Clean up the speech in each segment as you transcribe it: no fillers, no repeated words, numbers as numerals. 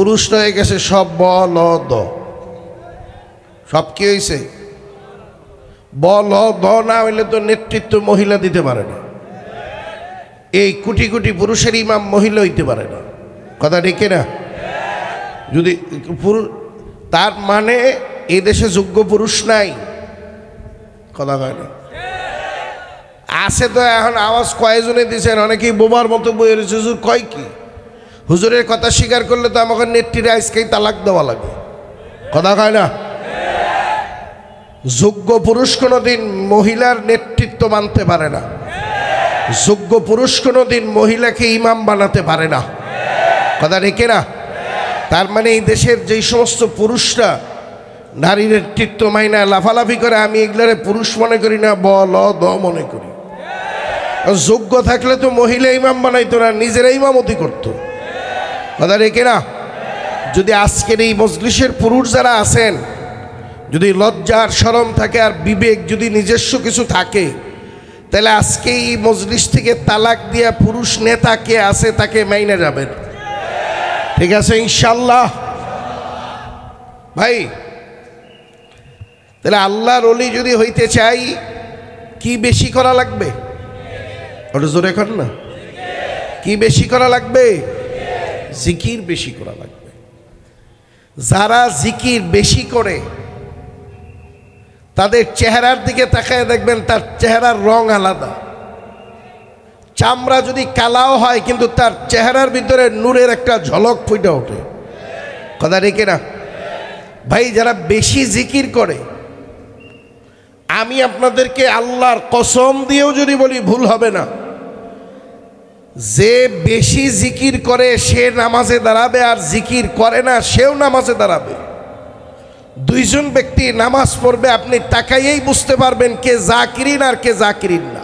পুরুষ হয়ে গেছে সব বল দ, সব কি হয়েছে বল দ না হইলে তো নেতৃত্ব মহিলা দিতে পারে না। এই কোটি কোটি পুরুষের ইমাম মহিলা হইতে পারে না, কথা ঠিক না? যদি তার মানে এই দেশে যোগ্য পুরুষ নাই, কথা কয় না। আছে তো এখন আওয়াজ কয়েকজনে দিচ্ছেন, অনেকেই বোবার মতো বইয়ের হুজুর কয় কি, হুজুরের কথা স্বীকার করলে তো আমাকে নেত্রীরে আজকেই তালাক দেওয়া লাগে, কথা কয় না? যোগ্য পুরুষ কোনোদিন মহিলার নেতৃত্ব মানতে পারে না, যোগ্য পুরুষ কোনোদিন মহিলাকে ইমাম বানাতে পারে না, কথা রেখে না। তার মানে এই দেশের যেই সমস্ত পুরুষরা নারীর নেতৃত্ব মাইনা লাফালাফি করে, আমি এগুলারে পুরুষ মনে করি না, বল দ মনে করি। যোগ্য থাকলে তো মহিলা ইমাম বানাইতো না, নিজেরা ইমামতি করতো, কথা রেখে না। যদি আজকের এই মজলিসের পুরুষ যারা আছেন, যদি লজ্জার শরম থাকে আর বিবেক যদি নিজস্ব কিছু থাকে, তাহলে আজকে এই মজলিস থেকে তালাক দিয়া পুরুষ নেতা কে আছে তাকে মাইনে যাবেন, ঠিক আছে ইনশাল্লাহ ভাই। তাহলে আল্লাহর ওলি যদি হইতে চাই কি বেশি করা লাগবে? ওটা জোরে কর না, কি বেশি করা লাগবে? জিকির বেশি করা লাগবে। যারা জিকির বেশি করে তাদের চেহারার দিকে তাকায় দেখবেন তার চেহারার রং আলাদা। চামড়া যদি কালাও হয় কিন্তু তার চেহারার ভিতরে নূরের একটা ঝলক ফুটে ওঠে, কথা রেখে না ভাই। যারা বেশি জিকির করে, আমি আপনাদেরকে আল্লাহর কসম দিয়েও যদি বলি ভুল হবে না, যে বেশি জিকির করে সে নামাজে দাঁড়াবে, আর জিকির করে না সেও নামাজে দাঁড়াবে। দুইজন ব্যক্তি নামাজ পড়বে, আপনি তাকাইয়েই বুঝতে পারবেন কে জাকিরিন আর কে জাকিরিন না।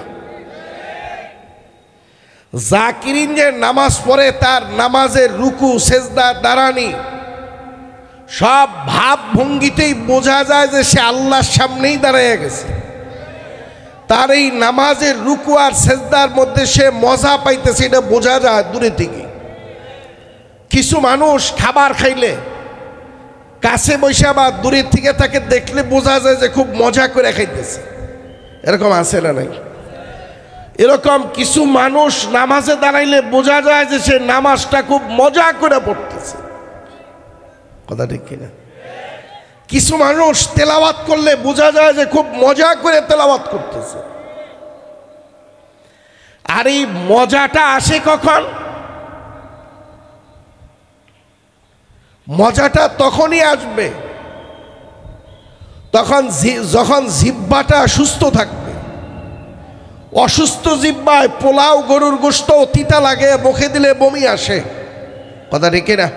জাকিরিন যে নামাজ পড়ে তার নামাজের রুকু সেজদা দাঁড়ানি সব ভাব ভঙ্গিতেই বোঝা যায় যে সে আল্লাহর সামনেই দাঁড়িয়ে গেছে। তার এই নামাজের রুকু আর সেজদার মধ্যে সে মজা পাইতেছে, এটা বোঝা যায় দূরে থেকে। কিছু মানুষ খাবার খাইলে কাছে বৈশা বা দূরের থেকে তাকে দেখলে বোঝা যায় যে খুব মজা করে খাইতেছে, এরকম আছে না নাই? এরকম কিছু মানুষ নামাজে দাঁড়াইলে বোঝা যায় যে সে নামাজটা খুব মজা করে পড়তেছে, কথা ঠিক কিনা? কিছু মানুষ তেলাওয়াত করলে বোঝা যায় যে খুব মজা করে তেলাওয়াত করতেছে। আর এই মজাটা আসে কখন? মজাটা তখনই আসবে যখন জিহ্বাটা সুস্থ থাকবে। অসুস্থ জিহ্বায় পোলাও গরুর গোশত তিতা লাগে, মুখে দিলে বমি আসে, কথা ঠিক না?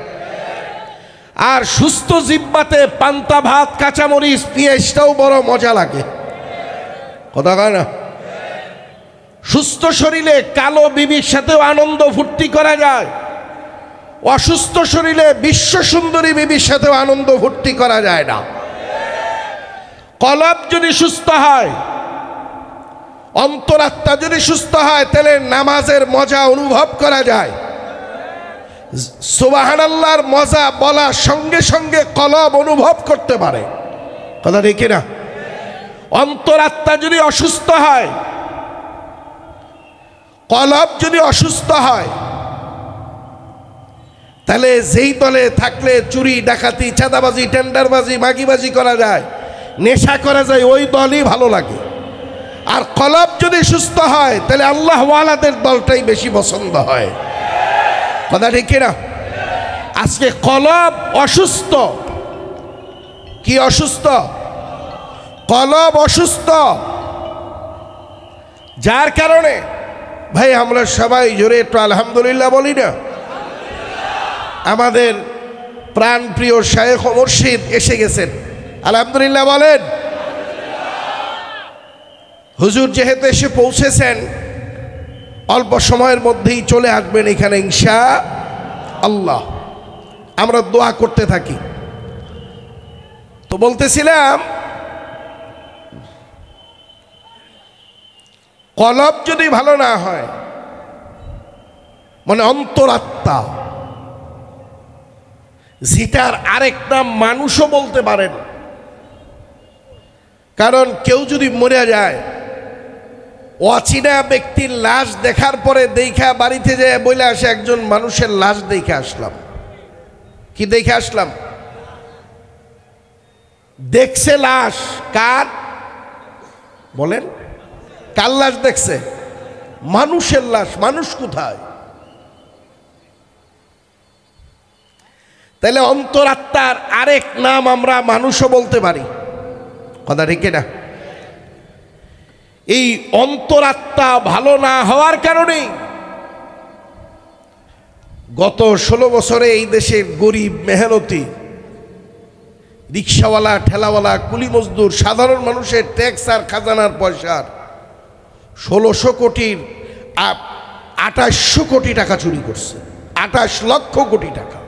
আর সুস্থ জিহ্বাতে পান্তা ভাত, কাঁচামরিচ, পেঁয়াজটাও বড় মজা লাগে, কথা কয় না? সুস্থ শরীরে কালো বিবির সাথেও আনন্দ ফুর্তি করা যায়, অসুস্থ শরীরে বিশ্ব সুন্দরী বিবির সাথেও আনন্দ ফুর্তি করা যায় না। কলব যদি সুস্থ হয়, অন্তরাত্মা যদি সুস্থ হয়, তাহলে নামাজের মজা অনুভব করা যায়। সুবহানাল্লাহর মজা বলার সঙ্গে সঙ্গে কলব অনুভব করতে পারে, কথা ঠিক না? অন্তরাত্মা যদি অসুস্থ হয়, কলব যদি অসুস্থ হয়, তাহলে যেই দলে থাকলে চুরি ডাকাতি চাঁদাবাজি টেন্ডারবাজি মাগিবাজি করা যায়, নেশা করা যায়, ওই দলই ভালো লাগে। আর কলব যদি সুস্থ হয় তাহলে আল্লাহ ওয়ালাদের দলটাই বেশি পছন্দ হয়, কথা ঠিক না? আজকে কলব অসুস্থ। কি অসুস্থ? কলব অসুস্থ। যার কারণে ভাই আমরা সবাই জোরে একটু আলহামদুলিল্লাহ বলি না? আমাদের প্রাণ প্রিয় শায়েখ ও মুর্শিদ এসে গেছেন, আলহামদুলিল্লাহ বলেন। হুজুর যেহেতু এসে পৌঁছেছেন, অল্প সময়ের মধ্যেই চলে আসবেন এখানে ইনশাআল্লাহ। আমরা দোয়া করতে থাকি। তো বলতেছিলাম, কলব যদি ভালো না হয়, মানে অন্তরাত্মা, যেটার আরেক নাম মানুষও বলতে পারেন। কারণ কেউ যদি মরে যায়, অচেনা ব্যক্তির লাশ দেখার পরে দেখা বাড়িতে যায় বলে আসে একজন মানুষের লাশ দেখে আসলাম। কি দেখে আসলাম? দেখছে লাশ কার? বলেন, কার লাশ দেখছে? মানুষের লাশ। মানুষ কোথায়? তাহলে অন্তরাত্মার আরেক নাম আমরা মানুষও বলতে পারি। কথা ঠিক না? এই অন্তরাত্মা ভালো না হওয়ার কারণেই গত 16 বছরে এই দেশের গরিব মেহনতি রিক্সাওয়ালা, ঠেলাওয়ালা, কুলি মজদুর, সাধারণ মানুষের ট্যাক্স আর খাজানার পয়সার 1600 কোটির 2800 কোটি টাকা চুরি করছে। 28 লক্ষ কোটি টাকা।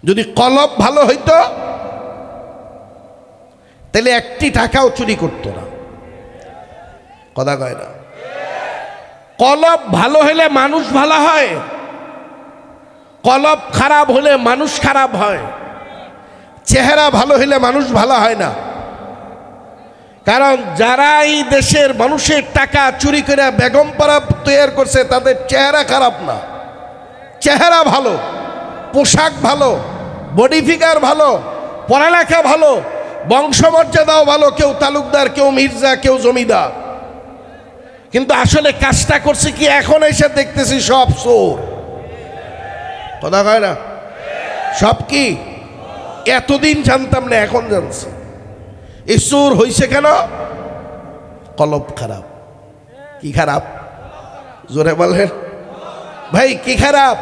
যদি কলব ভালো হইতো তাহলে একটি টাকাও চুরি করতো না। কথা কয় না? কলব ভালো হলে মানুষ ভালো হয়, কলব খারাপ হলে মানুষ খারাপ হয়। চেহারা ভালো হলে মানুষ ভালো হয় না। কারণ যারা এই দেশের মানুষের টাকা চুরি করে বেগমপাড়া তৈরি করছে তাদের চেহারা খারাপ না, চেহারা ভালো, পোশাক ভালো, বডি ফিগার ভালো, পড়ালেখা ভালো, বংশমর্যাদাও ভালো। কেউ তালুকদার, কেউ মির্জা, কেউ জমিদার। কিন্তু আসলে কাজটা করছে কি? এখন এসে দেখতেছি সব চোর। কথা কয় না? সব কি? এতদিন জানতাম না, এখন জানছি। এই চোর হইছে কেন? কলব খারাপ। কি খারাপ? জোরে বলেন ভাই, কি খারাপ?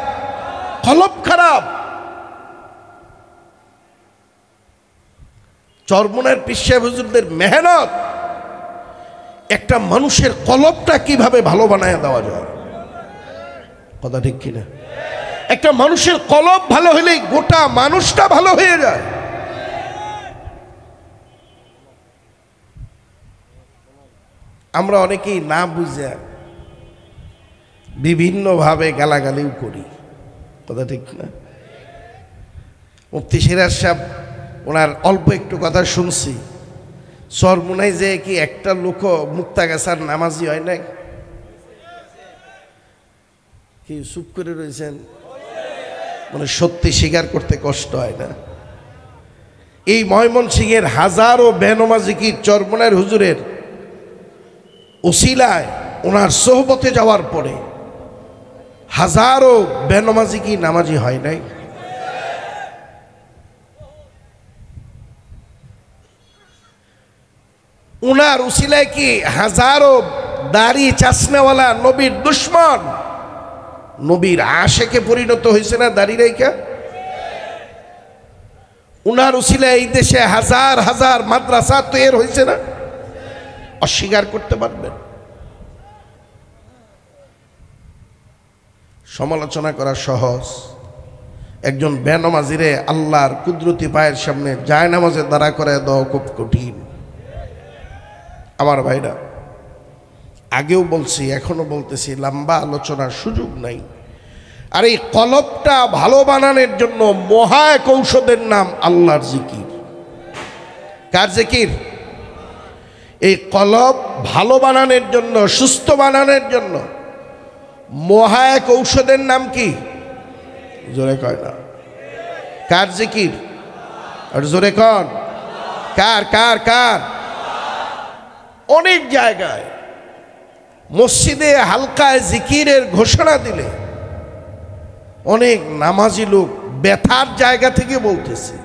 কলব খারাপ। চরমনের পীর সাহেব হুজুরদের মেহনত একটা মানুষের কলবটা কিভাবে ভালো বানায় দেওয়া যায়। কথা ঠিক কিনা? একটা মানুষের কলব ভালো হলেই গোটা মানুষটা ভালো হয়ে যায়। আমরা অনেকেই না বুঝে বিভিন্নভাবে গালাগালিও করি। কথা ঠিক না? মুফতি সিরাজ সাহেব, ওনার অল্প একটু কথা শুনছি। চরমোনাই যে কি একটা লোক মুক্তাগাছার নামাজি হয় না? কি চুপ করে রয়েছেন? মানে সত্যি স্বীকার করতে কষ্ট হয় না? এই ময়মনসিংহের হাজারো বেনমাজি কি চরমোনাইর হুজুরের ওসিলায় ওনার সোহবতে যাওয়ার পরে হাজারো বেনমাজি কি নামাজি হয় নাই? উনার উসিলায় কি হাজারো দাড়ি চাষনেওয়ালা নবীর দুশ্মন নবীর আশেকে পরিণত হয়েছে না দাড়ি রেখা? উনার উসিলায় এই দেশে হাজার হাজার মাদ্রাসা তৈরি হয়েছে না? অস্বীকার করতে পারবেন? সমালোচনা করা সহজ। একজন বেনমাজিরে আল্লাহর কুদরতি পায়ের সামনে জায়নামাজে দাঁড়া করে দেওয়া খুব কঠিন। আমার ভাইরা, আগেও বলছি, এখনো বলতেছি, লম্বা আলোচনার সুযোগ নাই। আর এই কলবটা ভালো বানানোর জন্য মহা এক ঔষধের নাম আল্লাহর জিকির। কার জিকির? এই কলব ভালো বানানোর জন্য, সুস্থ বানানোর জন্য মহা এক ঔষধের নাম কি? জোরে কয় না? কার জিকির? আর জোরে কন, কার কার কার? অনেক জায়গায় মসজিদে হালকায় জিকিরের ঘোষণা দিলে অনেক নামাজি লোক ব্যথার জায়গা থেকে বলতেছে।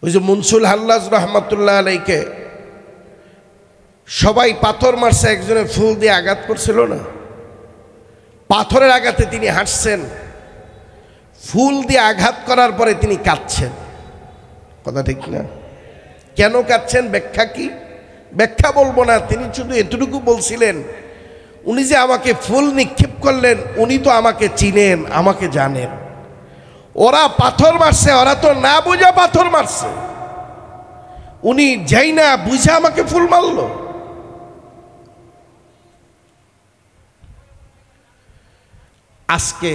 ওই যে মুনসুল হাল্লাজ রহমতুল্লাহ আলাইকে সবাই পাথর মারছে, একজনের ফুল দিয়ে আঘাত করছিল না? পাথরের আঘাতে তিনি হাসছেন, ফুল দিয়ে আঘাত করার পরে তিনি কাঁদছেন। কথা ঠিক না? কেন কাঁদছেন? ব্যাখ্যা কি? ব্যাখ্যা বলবো না, তিনি শুধু এতটুকু বলছিলেন, উনি যে আমাকে ফুল নিক্ষেপ করলেন, উনি তো আমাকে চিনেন, আমাকে জানেন। ওরা পাথর মারছে, ওরা তো না বুঝা পাথর মারছে, উনি যাই না বুঝা আমাকে ফুল মারল। আজকে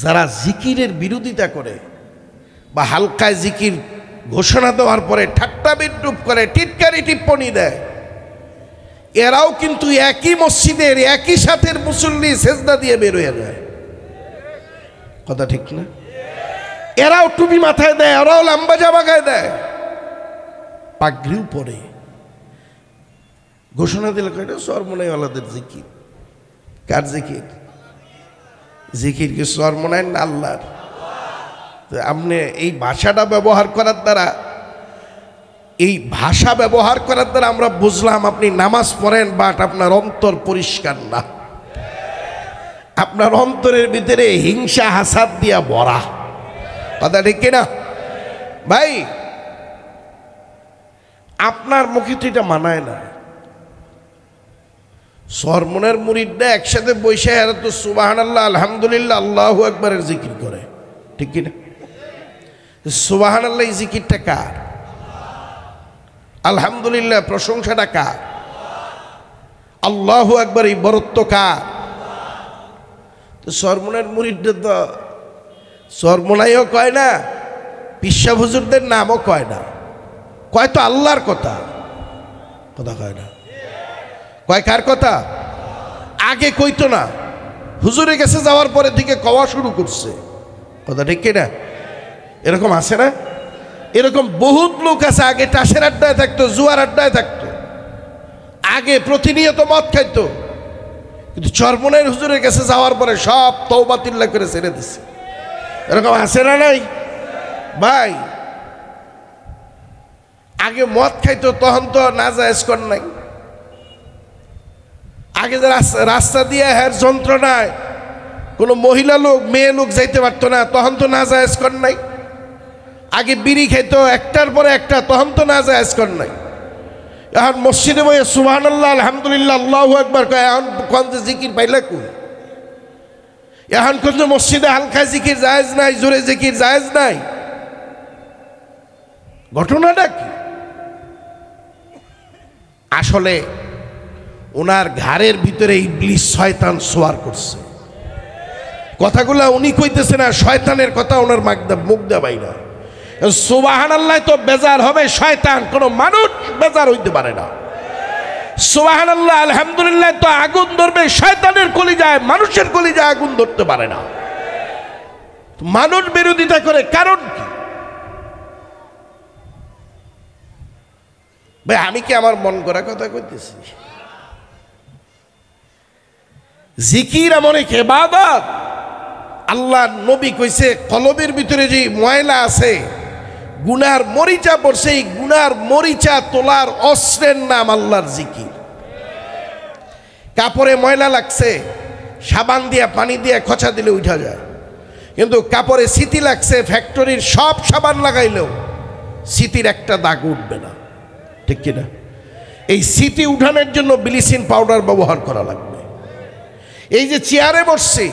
যারা জিকিরের বিরোধিতা করে বা হালকায় জিকির ঘোষণা দেওয়ার পরে ঠাট্টা বিদ্রুপ করে, টিটকারি টিপ্পনি দেয়, এরাও কিন্তু একই মসজিদের একই সাথের মুসল্লি সেজদা দিয়ে বের হয়ে যায়। কথা ঠিক না? এরাও টুপি মাথায় দেয়, ওরাও লম্বা জামা গায়ে দেয়, পাগড়িও পরে, ঘোষণা দিলে কয়টা সরমনাইওয়ালাদের জিকির। কার জিকির? জিকির কি সরমনাই না আল্লাহর? আপনি এই ভাষাটা ব্যবহার করার দ্বারা, এই ভাষা ব্যবহার করার দ্বারা আমরা বুঝলাম আপনি নামাজ পড়েন, বাট আপনার অন্তর পরিষ্কার না, আপনার অন্তরের ভিতরে হিংসা হাসাদ দিয়া ভরা। কথা ঠিক কিনা ভাই? আপনার মুখে তো এটা মানায় না। সরমনের মুরিদরা একসাথে বসে এরা তো সুবহানাল্লাহ, আলহামদুলিল্লাহ, আল্লাহু আকবারের জিকির করে, ঠিক কিনা? সুবহানাল্লাহ এই জিকিরটা কার? আলহামদুলিল্লাহ প্রশংসাটা কার? আল্লাহু আকবার এই বরত্ব কার? তো সরমনের মুরিদরা তো সরমনাইও কয় না, পিসা হুজুরদের নামও কয় না, কয় তো আল্লাহর কথা। কথা কয় না, কয় কার কথা? আগে কইতো না, হুজুরের কাছে যাওয়ার পরে থেকে কওয়া শুরু করছে। কথা ঠিক কিনা? এরকম আছে না? এরকম বহুত লোক আছে, আগে টাসের আড্ডায় থাকতো, জুয়ার আড্ডায় থাকতো, আগে প্রতিনিয়ত মদ খাইতো, কিন্তু চরমনের হুজুরের কাছে যাওয়ার পরে সব তওবাতিল্লাহ করে ছেড়ে দিছে। এরকম আছে না নাই ভাই? আগে মদ খাইতো, তখন তো নাজায়েজ কর নাই। আগে যে রাস্তা দিয়ে হ্যার যন্ত্রণায় কোনো মহিলা লোক মেয়ে লোক যাইতে পারতো না, তখন তো নাজায়েজ কর নাই। আগে বিড়ি খাইতো একটার পরে একটা, তখন তো নাজায়েজ কর নাই। এখন মসজিদে বইয়ে সুবহানাল্লাহ, আলহামদুলিল্লাহ, আল্লাহু আকবার কয়, এখন কোন যে জিকির পাইলে কই? এখন কোন যে মসজিদে হালকা জিকির জায়েজ নাই, জোরে জিকির জায়েজ নাই। ঘটনাটা কি? আসলে ওনার ঘাড়ের ভিতরে ইবলিস শয়তান সোয়ার করছে। কথাগুলা উনি কইতেছে না, শয়তানের কথা ওনার মুখ দেবাই না। সুবহানাল্লাহ তো বেজার হবে শয়তান, কোনো মানুষ বেজার হইতে পারে না। সুবহানাল্লাহ, আলহামদুলিল্লাহ তো আগুন ধরবে শয়তানের কলিজায়, মানুষের কলিজায় আগুন ধরতে পারে না। মানুষ বিরোধিতা করে কারণ কি ভাই? আমি কি আমার মন করা কথা কইতেছি? জিকির এমন এক ইবাদত, আল্লাহ নবী কইছে কলবের ভিতরে যে ময়লা আছে, গুনার মরিচা পড়ছে, এই গুনার মরিচা তোলার অস্ত্রের নাম আল্লাহর জিকির। কাপড়ে ময়লা লাগছে, সাবান দিয়া পানি দিয়ে খোঁচা দিলে উঠা যায়, কিন্তু কাপড়ে সিটি লাগছে, ফ্যাক্টরির সব সাবান লাগাইলেও সিটির একটা দাগ উঠবে না, ঠিক কিনা? এই সিটি উঠানোর জন্য ব্লিচিং পাউডার ব্যবহার করা লাগবে। এই যে চেয়ারে বসছে,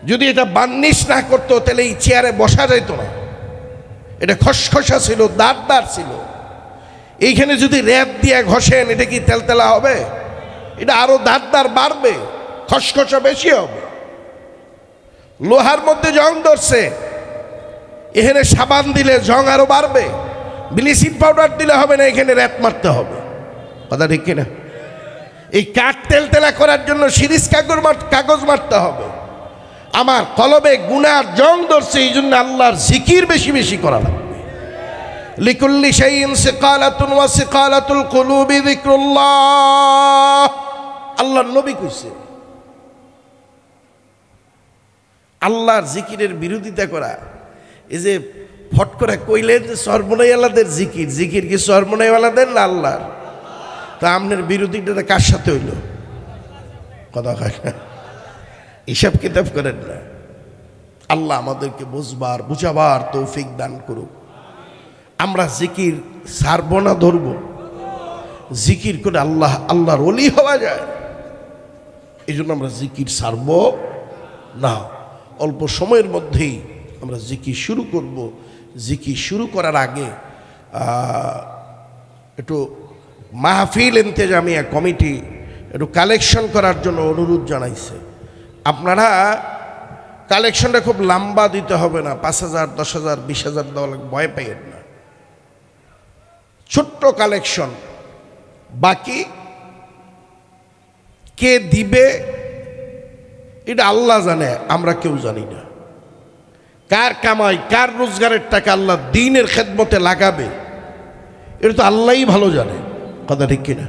যদি এটা বার্নিশ না করতো তাহলে এই চেয়ারে বসা যেত না। এটা খসখসা ছিল, দাঁড় ছিল। এইখানে যদি র্যাপ দিয়ে ঘষেন, এটা কি তেলতেলা হবে? এটা আরো দাঁড় বাড়বে, খসখসা বেশি হবে। লোহার মধ্যে জং ধরছে, এখানে সাবান দিলে জং আরো বাড়বে, ব্লিচিং পাউডার দিলে হবে না, এখানে র্যাপ মারতে হবে। কথা ঠিক কিনা? এই কাঠ তেলতেলা করার জন্য সিরিজ কাগজ মারতে হবে। আমার কলবে গুনার জং ধরছে, এই জন্য আল্লাহর জিকির বেশি বেশি করা লাগবে। লিকুল্লি শাইইন সিকালাতুন ওয়া সিকালাতুল কুলুবি যিকরুল্লাহ, আল্লাহর নবী কইছে। আল্লাহর জিকিরের বিরোধিতা করা, এই যে ফট করে কইলেন যে সরমনাইওয়ালাদের জিকির, জিকির কি সরমনাইওয়ালাদের না আল্লাহর? তা আপনার বিরোধিতা কার সাথে হইল? কথা হয় না, হিসাব কিতাব করেন না। আল্লাহ আমাদেরকে বুঝবার বুঝাবার তৌফিক দান করুক। আমরা জিকির ছাড়ব না, ধরব। জিকির করে আল্লাহর ওলি হওয়া যায়, এই জন্য আমরা জিকির ছাড়ব না। অল্প সময়ের মধ্যেই আমরা জিকির শুরু করব। জিকির শুরু করার আগে একটু মাহফিল ইন্তেজামিয়া কমিটি একটু কালেকশন করার জন্য অনুরোধ জানাইছে। আপনারা কালেকশনটা খুব লম্বা দিতে হবে না, 5,000, 10,000, 20,000 দেওয়া লাগবে, ভয় পাইয়েন না। ছোট্ট কালেকশন। বাকি কে দিবে এটা আল্লাহ জানে, আমরা কেউ জানি না। কার কামাই, কার রোজগারের টাকা আল্লাহ দ্বীনের খেদমতে লাগাবে এটা তো আল্লাহই ভালো জানে। কথা ঠিক কিনা?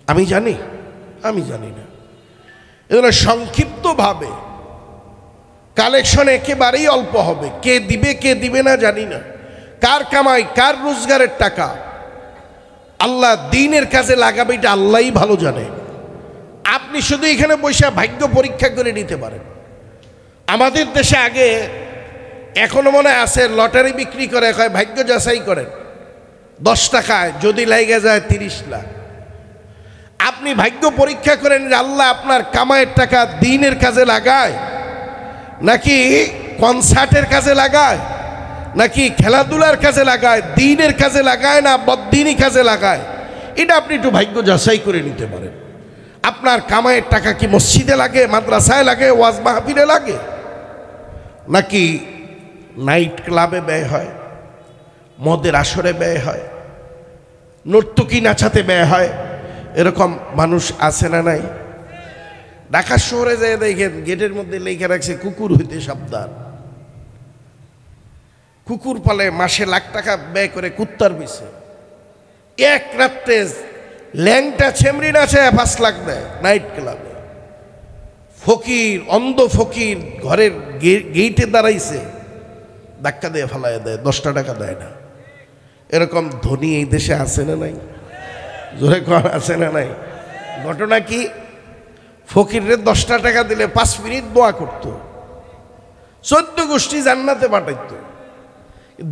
আমি জানি? আমি জানি না। এজন্য সংক্ষিপ্তভাবে কালেকশন একেবারেই অল্প হবে। কে দিবে কে দিবে না জানি না। কার কামাই, কার রোজগারের টাকা আল্লাহ দ্বীনের কাজে লাগাবে এটা আল্লাহই ভালো জানে। আপনি শুধু এখানে বসে ভাগ্য পরীক্ষা করে নিতে পারেন। আমাদের দেশে আগে, এখনো মনে আছে, লটারি বিক্রি করে, কয় ভাগ্য যাচাই করেন, 10 টাকায় যদি লেগে যায় 30 লাখ। আপনি ভাগ্য পরীক্ষা করেন যে আল্লাহ আপনার কামাইয়ের টাকা দ্বীনের কাজে লাগায়, নাকি কনসার্টের কাজে লাগায়, নাকি খেলাধুলার কাজে লাগায়, দ্বীনের কাজে লাগায় না বদ্দীনী কাজে লাগায়, এটা আপনি একটু ভাগ্য যাচাই করে নিতে পারেন। আপনার কামাইয়ের টাকা কি মসজিদে লাগে, মাদ্রাসায় লাগে, ওয়াজ মাহফিলে লাগে, নাকি নাইট ক্লাবে ব্যয় হয়, মদের আসরে ব্যয় হয়, নর্তকী নাচাতে ব্যয় হয়? এরকম মানুষ আছে না নাই? ঢাকা শহরে যায় দেখেন গেটের মধ্যে লেখা রাখছে কুকুর হইতে সাবধান। কুকুর পালে মাসে লাখ টাকা ব্যয় করে কুত্তার পিছে। এক রাত্রে ল্যাংটা ছেমরি নাচে 5 লাখ দেয় নাইট ক্লাবে। ফকির, অন্ধ ফকির ঘরের গেইটে দাঁড়াইছে, ধাক্কা দিয়ে ফেলায় দেয়, 10টা টাকা দেয় না। এরকম ধনী এই দেশে আছে না নাই? জোরে কর, আছে না নাই? ঘটনা কি? ফকিরের 10টা টাকা দিলে 5 মিনিট দোয়া করতো, 14 গোষ্ঠী জান্নাতে পাঠাইতো।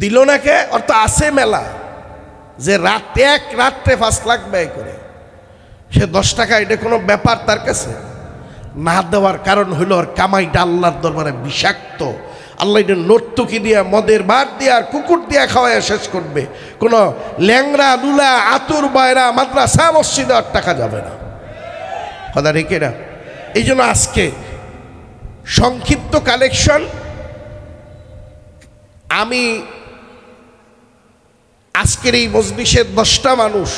দিল না কে? অর্থ আছে মেলা, যে এক রাত্রে 5 লাখ ব্যয় করে, সে 10 টাকা এটা কোনো ব্যাপার তার কাছে? না দেওয়ার কারণ হইল ওর কামাইটা আল্লাহর দরবারে বিষাক্ত। আল্লাহ এটা নর্তকি দিয়া, মদের বার দিয়া, আর কুকুর দিয়া খাওয়ায় শেষ করবে। কোনো ল্যাংরা লুলা আতুর বায়রা মাদ্রাসা মসজিদে আর টাকা যাবে না। কথা রেখে না। এই জন্য আজকে সংক্ষিপ্ত কালেকশন। আমি আজকের এই মজলিসের 10টা মানুষ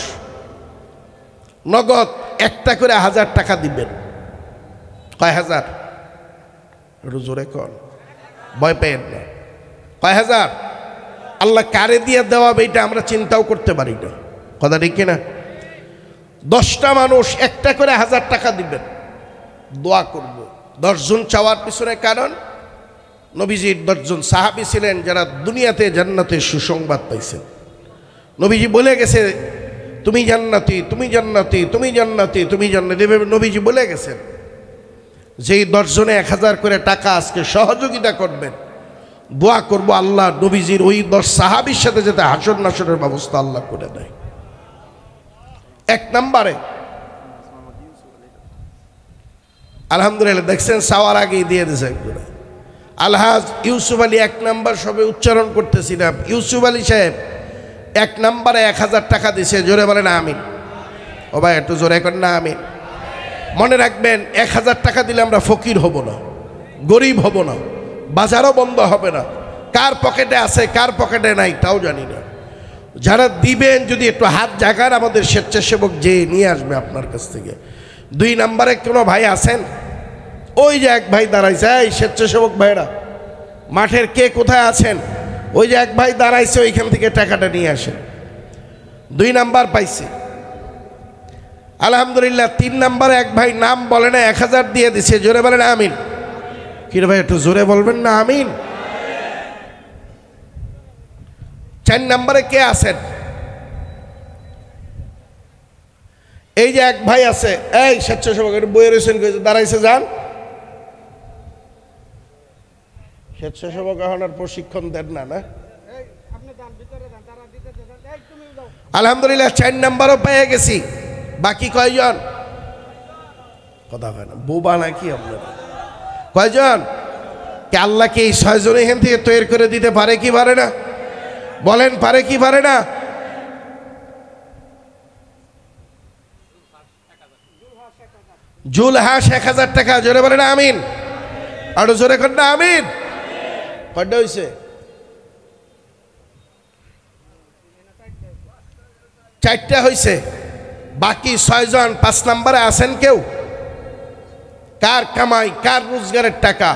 নগদ একটা করে 1000 টাকা দিবেন। কয় হাজার? একটু জোরে কর, ভয় পেয়েন না। কয় হাজার? আল্লাহ কারে দিয়ে দেওয়াবে এটা আমরা চিন্তাও করতে পারি না। কথা ঠিক না? 10টা মানুষ একটা করে 1000 টাকা দিবেন, দোয়া করব। 10 জন চাওয়ার পিছনে কারণ, নবীজির 10 জন সাহাবী ছিলেন যারা দুনিয়াতে জান্নাতের সুসংবাদ পাইছেন। নবীজি বলে গেছে তুমি জান্নাতি, তুমি জান্নাতি, তুমি জান্নাতি, তুমি জান্নাতি, নবীজি বলে গেছেন। যেই 10 জনে 1000 করে টাকা আজকে সহযোগিতা করবেন, দোয়া করব আল্লাহ নবীজির ওই 10 সাহাবীর সাথে যাতে হাসর নাসরের ব্যবস্থা আল্লাহ করে দেয়। 1 নম্বরে আলহামদুলিল্লাহ, দেখছেন চাওয়ার আগেই দিয়ে দিয়েছে একজন আলহাজ ইউসুফ আলী। 1 নম্বর সবে উচ্চারণ করতেছিলাম। ইউসুফ আলী সাহেব 1 নম্বরে 1000 টাকা দিছে। জোরে বলেন আমিন। ও ভাই একটু জোরে করেন না আমিন। মনে রাখবেন 1000 টাকা দিলে আমরা ফকির হব না, গরিব হব না, বাজারও বন্ধ হবে না। কার পকেটে আছে কার পকেটে নাই তাও জানি না। যারা দিবেন যদি একটু হাত জাগান, আমাদের স্বেচ্ছাসেবক যে নিয়ে আসবে আপনার কাছ থেকে। 2 নম্বরে কোনো ভাই আছেন? ওই যে এক ভাই দাঁড়াইছে। এই স্বেচ্ছাসেবক ভাইরা মাঠের কে কোথায় আছেন? ওই যে এক ভাই দাঁড়াইছে, ওইখান থেকে টাকাটা নিয়ে আসেন। 2 নাম্বার পাইছে আলহামদুলিল্লাহ। 3 নম্বরে এক ভাই নাম বলে না, 1000 দিয়ে দিছে। জোরে বলেন আমিন। কি রে ভাই একটু জোরে বলবেন না আমিন। 4 নম্বরে কে আছেন? এই যে এক ভাই আছে, এই স্বেচ্ছাসেবক বইয়ে রয়েছেন, দাঁড়াইছে, যান। স্বেচ্ছাসেবক এখন আর প্রশিক্ষণ দেন না, না? আলহামদুলিল্লাহ 4 নম্বরও পেয়ে গেছি। বাকি কয়জন? কথা হয় না, বোবা নাকি আপনারা? কয়জন? কে আল্লাহকে এই 6 জন এখান থেকে তৈরি করে দিতে পারে কি পারে না? বলেন পারে কি পারে না? জুলহাস 1000 টাকা। জোরে বলেন আমিন। আরো জোরে কর না আমিন। কয়টা হয়েছে? 4টা হয়েছে, বাকি 6 জন 5 নম্বরে আছেন কেউ? কার কামাই, কার রোজগারের টাকা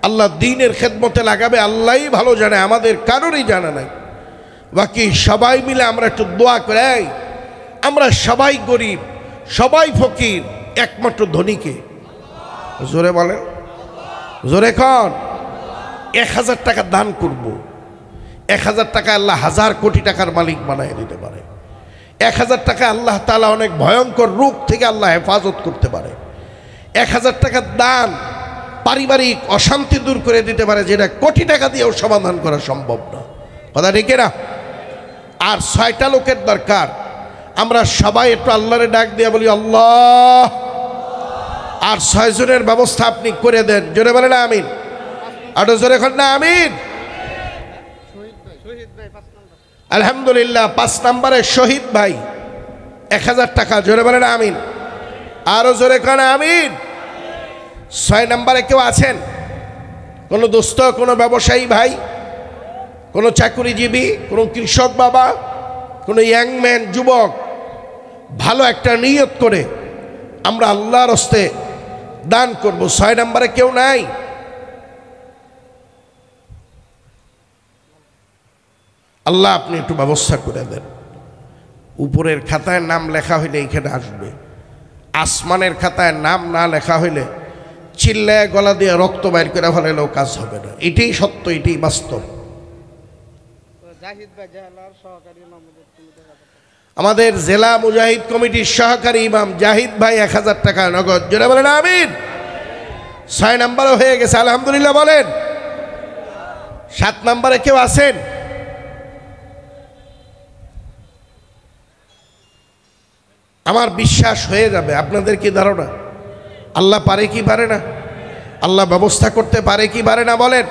আল্লাহ দ্বীনের খেদমতে লাগাবে আল্লাহই ভালো জানে, আমাদের কারোরই জানা নাই। বাকি সবাই মিলে আমরা একটু দোয়া করে, আমরা সবাই গরিব, সবাই ফকির, একমাত্র ধনীকে জোরে বলেন, জোরে কন। 1000 টাকা দান করব, 1000 টাকা আল্লাহ 1000 কোটি টাকার মালিক বানায় দিতে পারে। 1000 টাকা আল্লাহ তাআলা অনেক ভয়ঙ্কর রোগ থেকে আল্লাহ হেফাজত করতে পারে। 1000 টাকার দান পারিবারিক অশান্তি দূর করে দিতে পারে, যেটা কোটি টাকা দিয়েও সমাধান করা সম্ভব না। কথা ঠিক না? আর 6টা লোকের দরকার, আমরা সবাই একটু আল্লাহরে ডাক দিয়ে বলি আল্লাহ, আর 6 জনের ব্যবস্থা আপনি করে দেন। জোরে বলেন আমিন। আরো জোরে কর না আমিন। আলহামদুলিল্লাহ 5 নম্বরে শহীদ ভাই 1000 টাকা। জোরে বলেন আমিন। আরো জোরে কর আমিন। 6 নম্বরে কেউ আছেন? কোনো দোস্ত, কোনো ব্যবসায়ী ভাই, কোনো চাকুরিজীবী, কোনো কৃষক বাবা, কোনো ইয়াংম্যান, যুবক, ভালো একটা নিয়ত করে আমরা আল্লাহর হস্তে দান করব। 6 নম্বরে কেউ নাই? আল্লাহ আপনি একটু ব্যবস্থা করে দেন। উপরের খাতায় নাম লেখা হইলে এইখানে আসবে, আসমানের খাতায় নাম না লেখা হইলে চিল্লায় গলা দিয়ে রক্ত বাইর করে ফেলেও কাজ হবে না। এটাই সত্য, এটাই বাস্তব। আমাদের জেলা মুজাহিদ কমিটির সহকারী ইমাম জাহিদ ভাই 1000 টাকা নগদ। জোরে বলেন আমিন। 6 নম্বরও হয়ে গেছে, আলহামদুলিল্লাহ বলেন। 7 নম্বরে কেউ আছেন? আমার বিশ্বাস হয়ে যাবে। আপনাদের কি ধারণা আল্লাহ পারে কি পারে না? আল্লাহ ব্যবস্থা করতে পারে কি পারে না বলেন?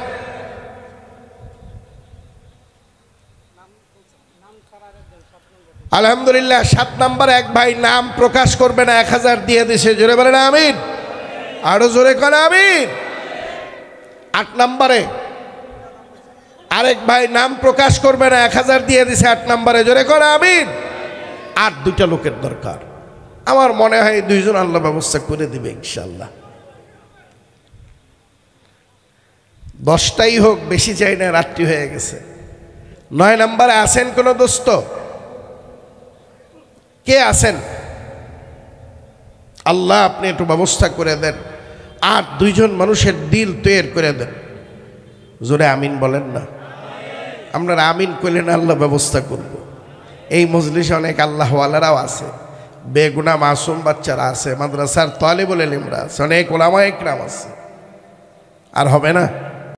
আলহামদুলিল্লাহ 7 নম্বরে এক ভাই নাম প্রকাশ করবে না, 1000 দিয়ে দিছে। জোরে বলেন আমিন। আরো জোরে করে আমিন। 8 নম্বরে আরেক ভাই নাম প্রকাশ করবে না, 1000 দিয়ে দিছে 8 নম্বরে। জোরে করে আমিন। আর 2টা লোকের দরকার। আমার মনে হয় 2 জন আল্লাহ ব্যবস্থা করে দিবে ইনশাআল্লাহ। 10টাই হোক, বেশি চাই না, রাত্রি হয়ে গেছে। 9 নম্বরে আছেন কোন দোস্ত? কে আছেন? আল্লাহ আপনি একটু ব্যবস্থা করে দেন, আর 2 জন মানুষের দিল তৈরি করে দেন। জোরে আমিন বলেন না। আপনারা আমিন করলেন আল্লাহ ব্যবস্থা করব। এই মজলিসে অনেক আল্লাহওয়ালারাও আছে, বেগুনা মাসুম বাচ্চারা আছে, মাদ্রাসার তালিবুল ইলমরা আছে, অনেক উলামায়ে কিরাম আছে। আর হবে না?